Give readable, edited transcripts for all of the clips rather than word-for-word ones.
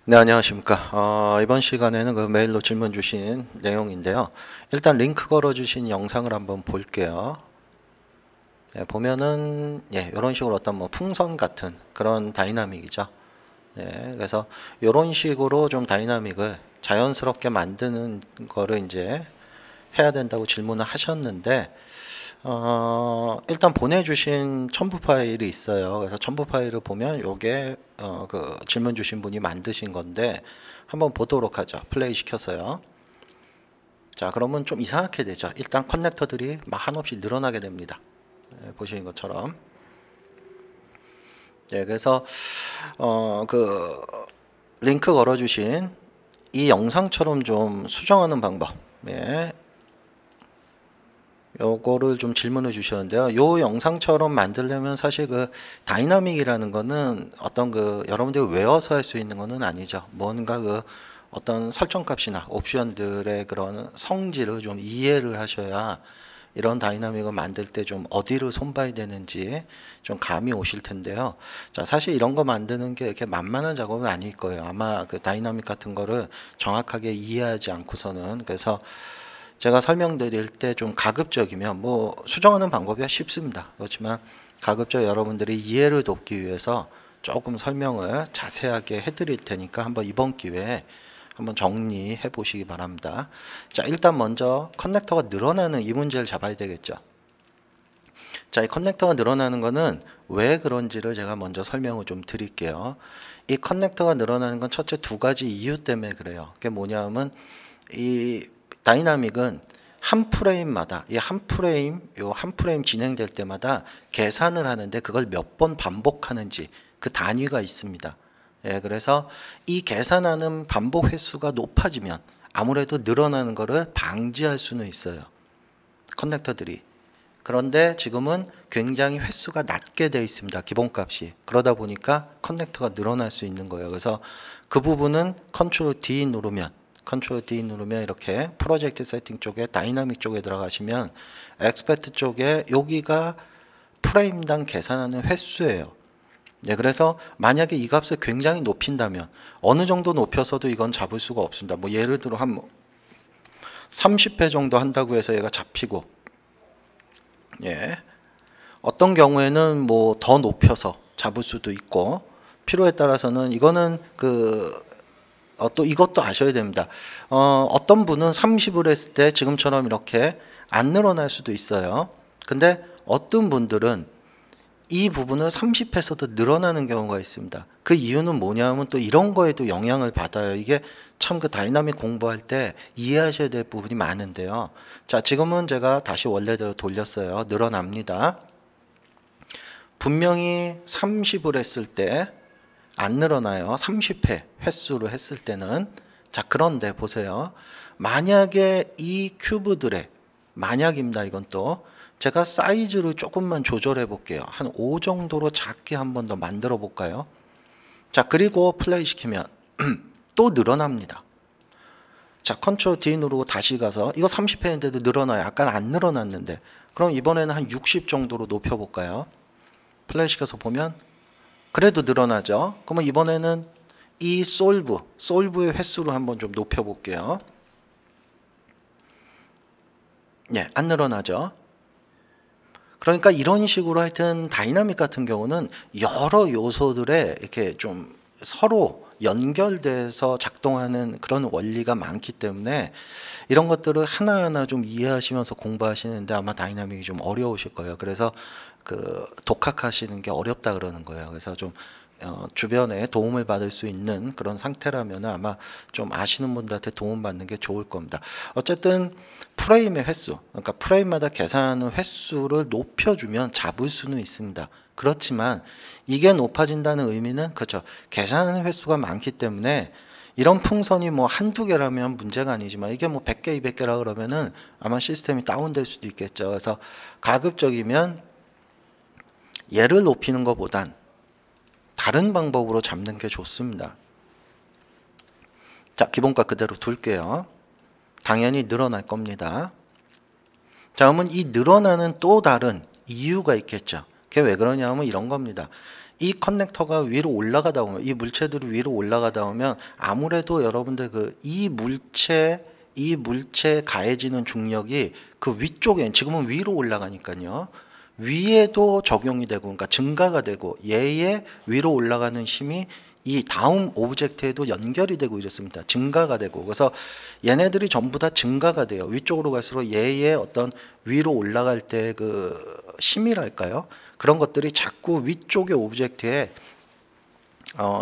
네, 안녕하십니까. 이번 시간에는 그 메일로 질문 주신 내용인데요. 일단 링크 걸어 주신 영상을 한번 볼게요. 예, 보면은 이런 식으로 어떤 뭐 풍선 같은 그런 다이나믹이죠. 그래서 이런 식으로 좀 다이나믹을 자연스럽게 만드는 거를 이제 해야 된다고 질문을 하셨는데, 일단 보내주신 첨부 파일이 있어요. 그래서 첨부 파일을 보면 요게 그 질문 주신 분이 만드신 건데 한번 보도록 하죠. 플레이 시켜서요. 자, 그러면 좀 이상하게 되죠. 일단 커넥터들이 막 한없이 늘어나게 됩니다. 보시는 것처럼. 그래서 그 링크 걸어주신 이 영상처럼 좀 수정하는 방법. 요거를 좀 질문을 주셨는데요. 요 영상처럼 만들려면 사실 그 다이나믹이라는 거는 어떤 그 여러분들이 외워서 할 수 있는 거는 아니죠. 뭔가 그 어떤 설정 값이나 옵션들의 그런 성질을 좀 이해를 하셔야 이런 다이나믹을 만들 때 좀 어디를 손봐야 되는지 좀 감이 오실 텐데요. 자, 사실 이런 거 만드는 게 이렇게 만만한 작업은 아닐 거예요. 아마 그 다이나믹 같은 거를 정확하게 이해하지 않고서는. 그래서 제가 설명드릴 때 좀 가급적이면 뭐 수정하는 방법이 쉽습니다. 그렇지만 가급적 여러분들이 이해를 돕기 위해서 조금 설명을 자세하게 해드릴 테니까 한번 이번 기회에 한번 정리해 보시기 바랍니다. 자, 일단 먼저 커넥터가 늘어나는 이 문제를 잡아야 되겠죠. 자, 이 커넥터가 늘어나는 거는 왜 그런지를 제가 먼저 설명을 좀 드릴게요. 이 커넥터가 늘어나는 건 첫째 두 가지 이유 때문에 그래요. 그게 뭐냐면 이 다이나믹은 한 프레임마다 요 한 프레임 진행될 때마다 계산을 하는데 그걸 몇 번 반복하는지 그 단위가 있습니다. 그래서 이 계산하는 반복 횟수가 높아지면 아무래도 늘어나는 것을 방지할 수는 있어요. 커넥터들이. 그런데 지금은 굉장히 횟수가 낮게 되어 있습니다. 기본값이. 그러다 보니까 커넥터가 늘어날 수 있는 거예요. 그래서 그 부분은 컨트롤 D 누르면 이렇게 프로젝트 세팅 쪽에 다이나믹 쪽에 들어가시면 엑스펙트 쪽에 여기가 프레임당 계산하는 횟수예요. 그래서 만약에 이 값을 굉장히 높인다면 어느 정도 높여서도 이건 잡을 수가 없습니다. 뭐 예를 들어 한 30회 정도 한다고 해서 얘가 잡히고, 어떤 경우에는 뭐 더 높여서 잡을 수도 있고, 필요에 따라서는 이거는 또 이것도 아셔야 됩니다. 어떤 분은 30을 했을 때 지금처럼 이렇게 안 늘어날 수도 있어요. 근데 어떤 분들은 이 부분을 30에서도 늘어나는 경우가 있습니다. 그 이유는 뭐냐면 또 이런 거에도 영향을 받아요. 이게 참 그 다이나믹 공부할 때 이해하셔야 될 부분이 많은데요. 자, 지금은 제가 다시 원래대로 돌렸어요. 늘어납니다. 분명히 30을 했을 때 안 늘어나요. 30회 횟수로 했을 때는. 자, 그런데 보세요. 만약에 이 큐브들의 만약입니다. 이건 또 제가 사이즈를 조금만 조절해 볼게요. 한 5 정도로 작게 한번 더 만들어 볼까요? 자, 그리고 플레이 시키면 또 늘어납니다. 자, 컨트롤 D 누르고 다시 가서 이거 30회인데도 늘어나요. 약간 안 늘어났는데. 그럼 이번에는 한 60 정도로 높여 볼까요? 플레이 시켜서 보면 그래도 늘어나죠. 그러면 이번에는 이 솔브의 횟수를 한번 좀 높여 볼게요. 안 늘어나죠. 그러니까 이런 식으로 하여튼 다이나믹 같은 경우는 여러 요소들에 이렇게 좀 서로 연결돼서 작동하는 그런 원리가 많기 때문에 이런 것들을 하나하나 좀 이해하시면서 공부하시는데 아마 다이나믹이 좀 어려우실 거예요. 그래서 그 독학하시는 게 어렵다 그러는 거예요. 그래서 좀 주변에 도움을 받을 수 있는 그런 상태라면 아마 좀 아시는 분들한테 도움받는 게 좋을 겁니다. 어쨌든 프레임의 횟수, 그러니까 프레임마다 계산하는 횟수를 높여주면 잡을 수는 있습니다. 그렇지만 이게 높아진다는 의미는 그렇죠. 계산하는 횟수가 많기 때문에 이런 풍선이 뭐 한두 개라면 문제가 아니지만 이게 뭐 100개, 200개라 그러면은 아마 시스템이 다운될 수도 있겠죠. 그래서 가급적이면 얘를 높이는 것보단 다른 방법으로 잡는 게 좋습니다. 자, 기본값 그대로 둘게요. 당연히 늘어날 겁니다. 자, 그러면 이 늘어나는 또 다른 이유가 있겠죠. 그게 왜 그러냐면 이런 겁니다. 이 커넥터가 위로 올라가다 보면 이 물체들이 위로 올라가다 보면 아무래도 여러분들 이 물체에 가해지는 중력이 그 위쪽에 지금은 위로 올라가니까요. 위에도 적용이 되고 그러니까 증가가 되고 얘의 위로 올라가는 힘이 이 다음 오브젝트에도 연결이 되고 이렇습니다. 증가가 되고 그래서 얘네들이 전부 다 증가가 돼요. 위쪽으로 갈수록 얘의 어떤 위로 올라갈 때 그 힘이랄까요? 그런 것들이 자꾸 위쪽의 오브젝트에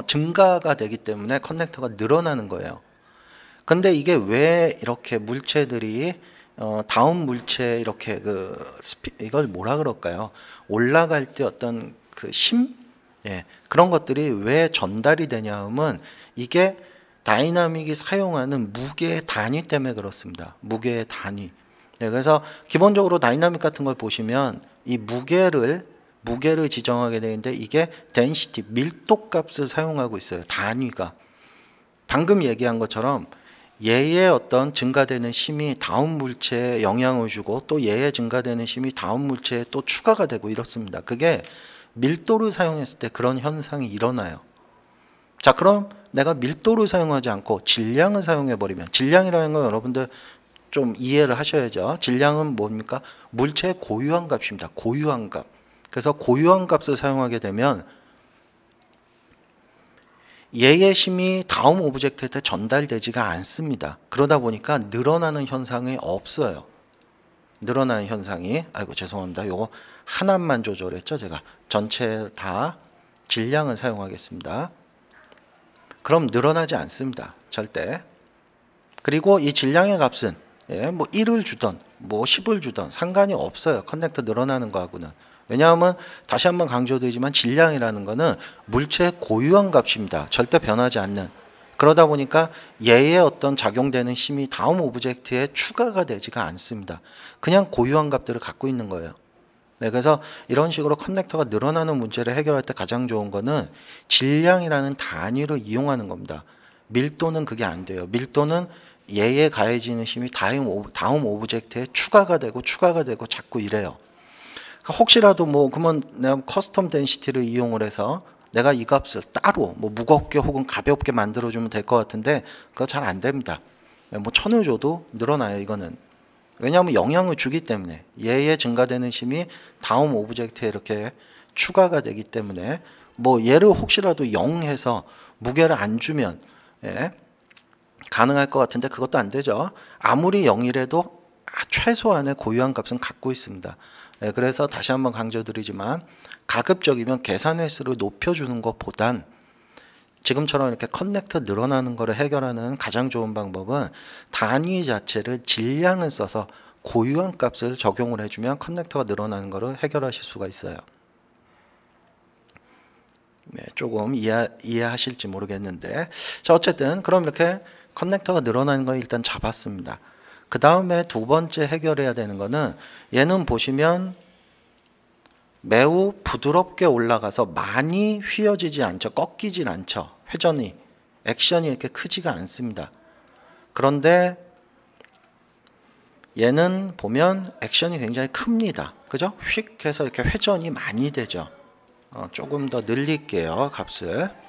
증가가 되기 때문에 커넥터가 늘어나는 거예요. 근데 이게 왜 이렇게 물체들이 다음 물체 이렇게 이걸 뭐라 그럴까요? 올라갈 때 어떤 그 힘? 예, 그런 것들이 왜 전달이 되냐면 이게 다이나믹이 사용하는 무게의 단위 때문에 그렇습니다. 무게의 단위. 예, 그래서 기본적으로 다이나믹 같은 걸 보시면 이 무게를 지정하게 되는데 이게 density, 밀도 값을 사용하고 있어요. 단위가. 방금 얘기한 것처럼 얘의 어떤 증가되는 힘이 다음 물체에 영향을 주고 또 얘의 증가되는 힘이 다음 물체에 또 추가가 되고 이렇습니다. 그게 밀도를 사용했을 때 그런 현상이 일어나요. 자, 그럼 내가 밀도를 사용하지 않고 질량을 사용해 버리면 질량이라는 건 여러분들 좀 이해를 하셔야죠. 질량은 뭡니까? 물체의 고유한 값입니다. 고유한 값. 그래서 고유한 값을 사용하게 되면 얘의 힘이 다음 오브젝트한테 전달되지가 않습니다. 그러다 보니까 늘어나는 현상이 없어요. 늘어나는 현상이 아이고 죄송합니다. 요거 하나만 조절했죠. 제가 전체 다 질량을 사용하겠습니다. 그럼 늘어나지 않습니다. 절대. 그리고 이 질량의 값은 뭐 1을 주던 뭐 10을 주던 상관이 없어요. 커넥터 늘어나는 거하고는. 왜냐하면 다시 한번 강조드리지만 질량이라는 거는 물체의 고유한 값입니다. 절대 변하지 않는. 그러다 보니까 얘의 어떤 작용되는 힘이 다음 오브젝트에 추가가 되지가 않습니다. 그냥 고유한 값들을 갖고 있는 거예요. 네, 그래서 이런 식으로 커넥터가 늘어나는 문제를 해결할 때 가장 좋은 거는 질량이라는 단위를 이용하는 겁니다. 밀도는 그게 안 돼요. 밀도는 얘에 가해지는 힘이 다음 오브젝트에 추가가 되고 자꾸 이래요. 혹시라도 그러면 내가 커스텀 덴시티를 이용을 해서 내가 이 값을 따로 무겁게 혹은 가볍게 만들어주면 될 것 같은데 그거 잘 안 됩니다. 1000을 줘도 늘어나요. 이거는. 왜냐하면 영향을 주기 때문에 얘의 증가되는 힘이 다음 오브젝트에 이렇게 추가가 되기 때문에 얘를 혹시라도 0 해서 무게를 안 주면 가능할 것 같은데 그것도 안 되죠. 아무리 0이라도 최소한의 고유한 값은 갖고 있습니다. 그래서 다시 한번 강조드리지만 가급적이면 계산 횟수를 높여주는 것보단 지금처럼 이렇게 커넥터 늘어나는 것을 해결하는 가장 좋은 방법은 단위 자체를 질량을 써서 고유한 값을 적용을 해주면 커넥터가 늘어나는 것을 해결하실 수가 있어요. 조금 이해하실지 모르겠는데 자 어쨌든 그럼 이렇게 커넥터가 늘어나는 걸 일단 잡았습니다. 그 다음에 두 번째 해결해야 되는 거는 얘는 보시면 매우 부드럽게 올라가서 많이 휘어지지 않죠. 꺾이질 않죠. 회전이 액션이 이렇게 크지가 않습니다. 그런데 얘는 보면 액션이 굉장히 큽니다. 그죠? 휙 해서 이렇게 회전이 많이 되죠. 조금 더 늘릴게요. 값을.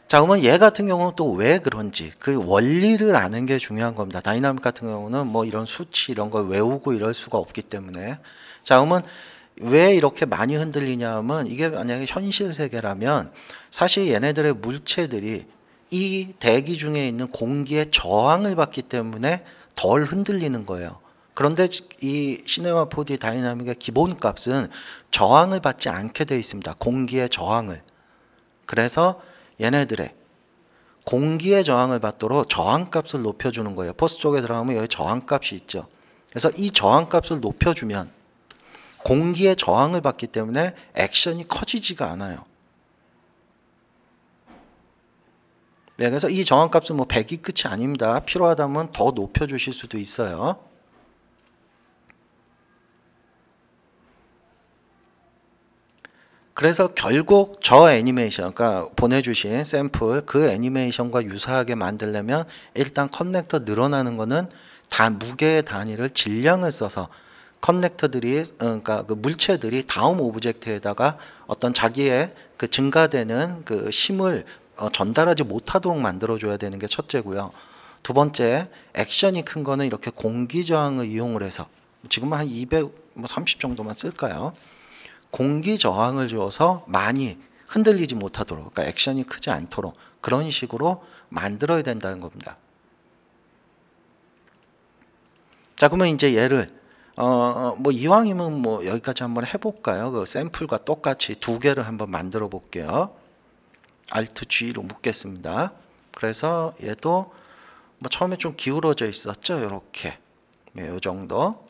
자, 그러면 얘 같은 경우는 또 왜 그런지 그 원리를 아는 게 중요한 겁니다. 다이나믹 같은 경우는 이런 수치 이런 걸 외우고 이럴 수가 없기 때문에. 자, 그러면 왜 이렇게 많이 흔들리냐 하면 이게 만약에 현실 세계라면 사실 얘네들의 물체들이 이 대기 중에 있는 공기의 저항을 받기 때문에 덜 흔들리는 거예요. 그런데 이 시네마 4D 다이나믹의 기본 값은 저항을 받지 않게 되어 있습니다. 공기의 저항을. 그래서 얘네들의 공기의 저항을 받도록 저항값을 높여주는 거예요. 포스 쪽에 들어가면 여기 저항값이 있죠. 그래서 이 저항값을 높여주면 공기의 저항을 받기 때문에 액션이 커지지가 않아요. 네, 그래서 이 저항값은 100이 끝이 아닙니다. 필요하다면 더 높여주실 수도 있어요. 그래서 결국 저 애니메이션, 그러니까 보내주신 샘플 그 애니메이션과 유사하게 만들려면 일단 커넥터 늘어나는 거는 무게의 단위를 질량을 써서 커넥터들이 그러니까 그 물체들이 다음 오브젝트에다가 어떤 자기의 그 증가되는 그 힘을 전달하지 못하도록 만들어줘야 되는 게 첫째고요. 두 번째, 액션이 큰 거는 이렇게 공기 저항을 이용을 해서 지금은 한 230 정도만 쓸까요? 공기 저항을 줘서 많이 흔들리지 못하도록, 그러니까 액션이 크지 않도록 그런 식으로 만들어야 된다는 겁니다. 자, 그러면 이제 얘를 뭐 이왕이면 뭐 여기까지 한번 해볼까요? 그 샘플과 똑같이 두 개를 한번 만들어 볼게요. Alt G로 묶겠습니다. 그래서 얘도 뭐 처음에 좀 기울어져 있었죠. 이렇게 이 정도.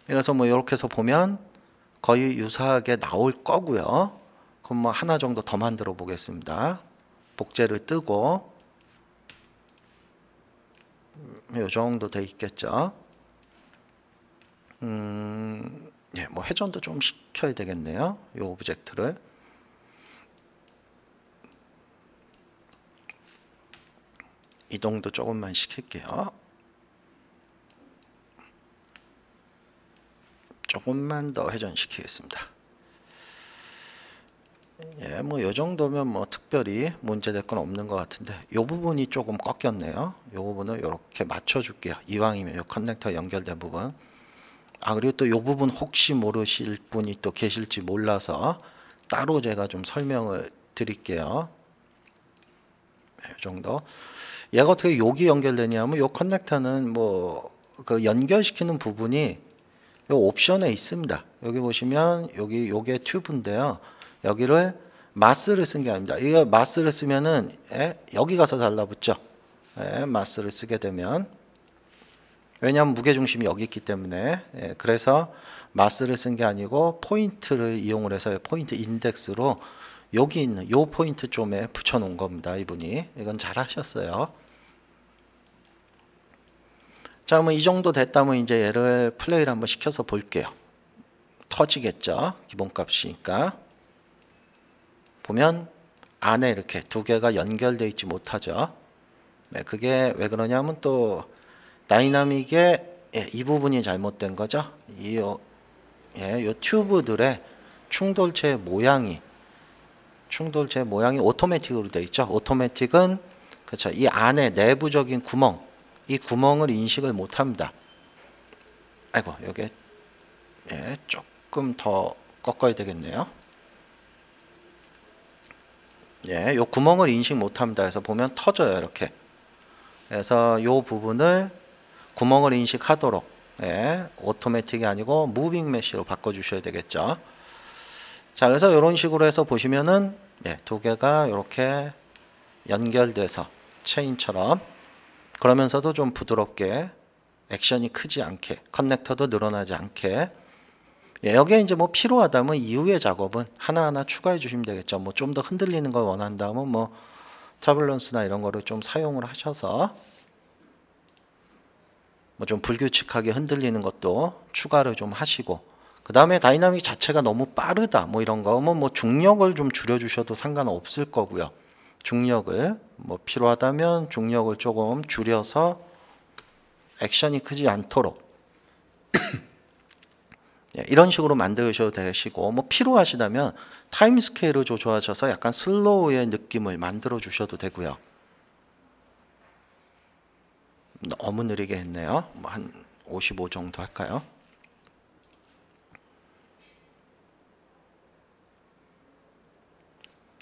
그래서 뭐 이렇게 해서 보면 거의 유사하게 나올 거고요. 그럼 뭐 하나 정도 더 만들어 보겠습니다. 복제를 뜨고 이 정도 돼 있겠죠. 예, 뭐 회전도 좀 시켜야 되겠네요. 이 오브젝트를. 이동도 조금만 시킬게요. 조금만 더 회전시키겠습니다. 예, 뭐 이 정도면 뭐 특별히 문제될 건 없는 것 같은데 이 부분이 조금 꺾였네요. 이 부분을 이렇게 맞춰줄게요. 이왕이면 이 커넥터 연결된 부분. 그리고 또 이 부분 혹시 모르실 분이 또 계실지 몰라서 따로 제가 좀 설명을 드릴게요. 이 정도. 얘가 어떻게 여기 연결되냐면 이 커넥터는 뭐 그 연결시키는 부분이 이 옵션에 있습니다. 여기 보시면 여기 요게 튜브인데요. 여기를 마스를 쓴 게 아닙니다. 이거 마스를 쓰면은 여기 가서 달라붙죠. 마스를 쓰게 되면 왜냐하면 무게중심이 여기 있기 때문에 그래서 마스를 쓴 게 아니고 포인트를 이용을 해서 포인트 인덱스로 여기 있는 요 포인트 좀에 붙여 놓은 겁니다. 이분이 이건 잘 하셨어요. 자, 그러면 이 정도 됐다면 이제 얘를 플레이를 한번 시켜서 볼게요. 터지겠죠. 기본값이니까. 보면 안에 이렇게 두 개가 연결되어 있지 못하죠. 네, 그게 왜 그러냐면 또 다이나믹의 이 부분이 잘못된 거죠. 요 튜브들의 충돌체 모양이 오토매틱으로 되어 있죠. 오토매틱은 그렇죠. 이 안에 내부적인 구멍, 이 구멍을 인식을 못합니다. 아이고, 여기 조금 더 꺾어야 되겠네요. 요 구멍을 인식 못합니다. 그래서 보면 터져요, 이렇게. 그래서 요 부분을 구멍을 인식하도록 오토매틱이 아니고 무빙 메쉬로 바꿔주셔야 되겠죠. 자, 그래서 이런 식으로 해서 보시면은 두 개가 이렇게 연결돼서 체인처럼 그러면서도 좀 부드럽게 액션이 크지 않게 커넥터도 늘어나지 않게 여기에 이제 뭐 필요하다면 이후의 작업은 하나하나 추가해 주시면 되겠죠. 뭐 좀 더 흔들리는 걸 원한다면 뭐 터뷸런스나 이런 거를 좀 사용을 하셔서 뭐 좀 불규칙하게 흔들리는 것도 추가를 좀 하시고 그 다음에 다이나믹 자체가 너무 빠르다 뭐 이런 거면 뭐 중력을 좀 줄여 주셔도 상관없을 거고요. 중력을 뭐 필요하다면 중력을 조금 줄여서 액션이 크지 않도록 이런 식으로 만드셔도 되시고 뭐 필요하시다면 타임 스케일을 조절하셔서 약간 슬로우의 느낌을 만들어 주셔도 되고요. 너무 느리게 했네요. 뭐 한 55 정도 할까요?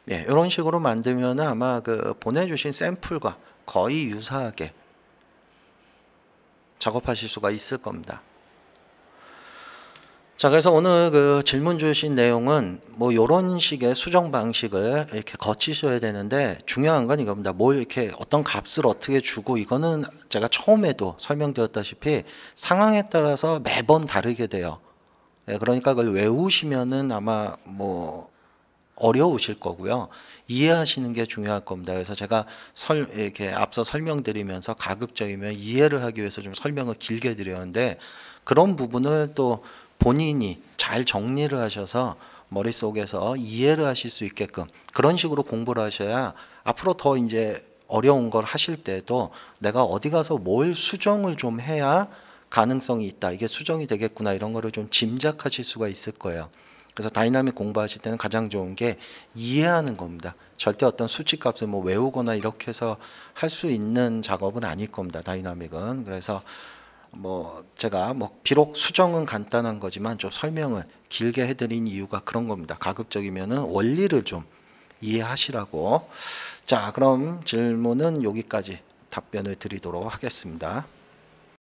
이런 식으로 만들면 아마 그 보내주신 샘플과 거의 유사하게 작업하실 수가 있을 겁니다. 자, 그래서 오늘 그 질문 주신 내용은 뭐 이런 식의 수정 방식을 이렇게 거치셔야 되는데 중요한 건 이겁니다. 뭘 이렇게 어떤 값을 어떻게 주고 이거는 제가 처음에도 설명드렸다시피 상황에 따라서 매번 다르게 돼요. 그러니까 그걸 외우시면은 아마 뭐 어려우실 거고요. 이해하시는 게 중요할 겁니다. 그래서 제가 이렇게 앞서 설명드리면서 가급적이면 이해를 하기 위해서 좀 설명을 길게 드렸는데 그런 부분을 또 본인이 잘 정리를 하셔서 머릿속에서 이해를 하실 수 있게끔 그런 식으로 공부를 하셔야 앞으로 더 이제 어려운 걸 하실 때도 내가 어디 가서 뭘 수정을 좀 해야 가능성이 있다. 이게 수정이 되겠구나. 이런 거를 좀 짐작하실 수가 있을 거예요. 그래서 다이나믹 공부하실 때는 가장 좋은 게 이해하는 겁니다. 절대 어떤 수치값을 뭐 외우거나 이렇게 해서 할 수 있는 작업은 아닐 겁니다. 다이나믹은. 그래서 뭐 제가 뭐 비록 수정은 간단한 거지만 좀 설명을 길게 해드린 이유가 그런 겁니다. 가급적이면은 원리를 좀 이해하시라고. 자, 그럼 질문은 여기까지 답변을 드리도록 하겠습니다.